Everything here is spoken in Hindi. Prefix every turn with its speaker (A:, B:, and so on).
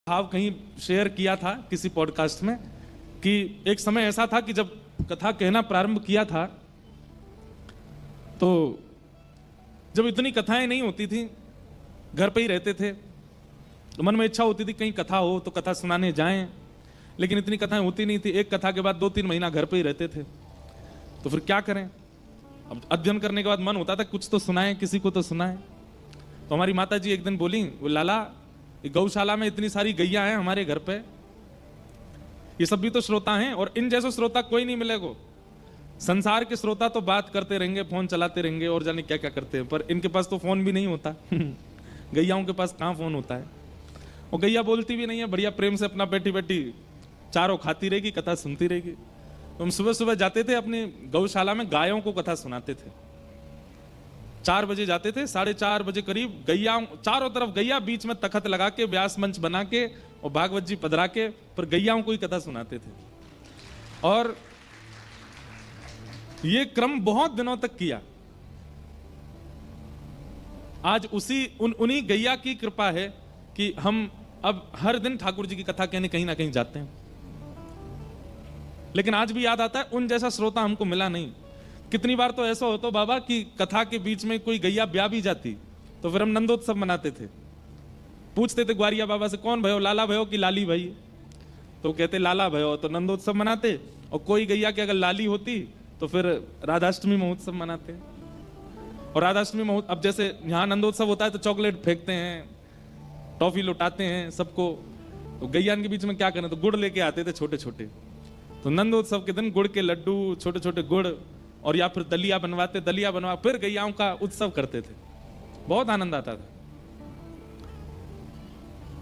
A: भाव कहीं शेयर किया था किसी पॉडकास्ट में कि एक समय ऐसा था कि जब कथा कहना प्रारंभ किया था तो जब इतनी कथाएं नहीं होती थी, घर पे ही रहते थे, तो मन में इच्छा होती थी कहीं कथा हो तो कथा सुनाने जाएं, लेकिन इतनी कथाएं होती नहीं थी। एक कथा के बाद 2-3 महीना घर पे ही रहते थे, तो फिर क्या करें। अब अध्ययन करने के बाद मन होता था कुछ तो सुनाएं, किसी को तो सुनाएं। तो हमारी माता जी एक दिन बोली, वो लाला गौशाला में इतनी सारी गैया हैं हमारे घर पे, ये सब भी तो श्रोता हैं और इन जैसे श्रोता कोई नहीं मिलेगा। संसार के श्रोता तो बात करते रहेंगे, फोन चलाते रहेंगे और जाने क्या क्या करते हैं, पर इनके पास तो फोन भी नहीं होता। गैयाओं के पास कहाँ फोन होता है। और गैया बोलती भी नहीं है, बढ़िया प्रेम से अपना बैठी बैठी चारों खाती रहेगी, कथा सुनती रहेगी। तो हम सुबह सुबह जाते थे अपनी गौशाला में, गायों को कथा सुनाते थे। 4 बजे जाते थे, 4:30 बजे करीब गैया चारों तरफ गैया, बीच में तखत लगा के व्यास मंच बना के और भागवत जी पधरा के पर गैयाओं को ही कथा सुनाते थे। और ये क्रम बहुत दिनों तक किया। आज उन्हीं गैया की कृपा है कि हम अब हर दिन ठाकुर जी की कथा कहने कहीं ना कहीं जाते हैं। लेकिन आज भी याद आता है उन जैसा श्रोता हमको मिला नहीं। कितनी बार तो ऐसा होता बाबा कि कथा के बीच में कोई गैया ब्याह भी जाती, तो फिर हम नंदोत्सव मनाते थे। पूछते थे ग्वारिया बाबा से, कौन भयो, लाला भयो कि लाली भाई? तो कहते लाला भयो, तो नंदोत्सव मनाते। और कोई गैया की अगर लाली होती तो फिर राधाष्टमी महोत्सव मनाते। और राधाष्टमी महोत्सव, अब जैसे यहाँ नंदोत्सव होता है तो चॉकलेट फेंकते हैं, टॉफी लुटाते हैं सबको। तो गैयान के बीच में क्या करें, तो गुड़ लेके आते थे छोटे छोटे। तो नंदोत्सव के दिन गुड़ के लड्डू, छोटे छोटे गुड़, और या फिर दलिया बनवाते, दलिया बनवा फिर गैयाओं का उत्सव करते थे। बहुत आनंद आता था।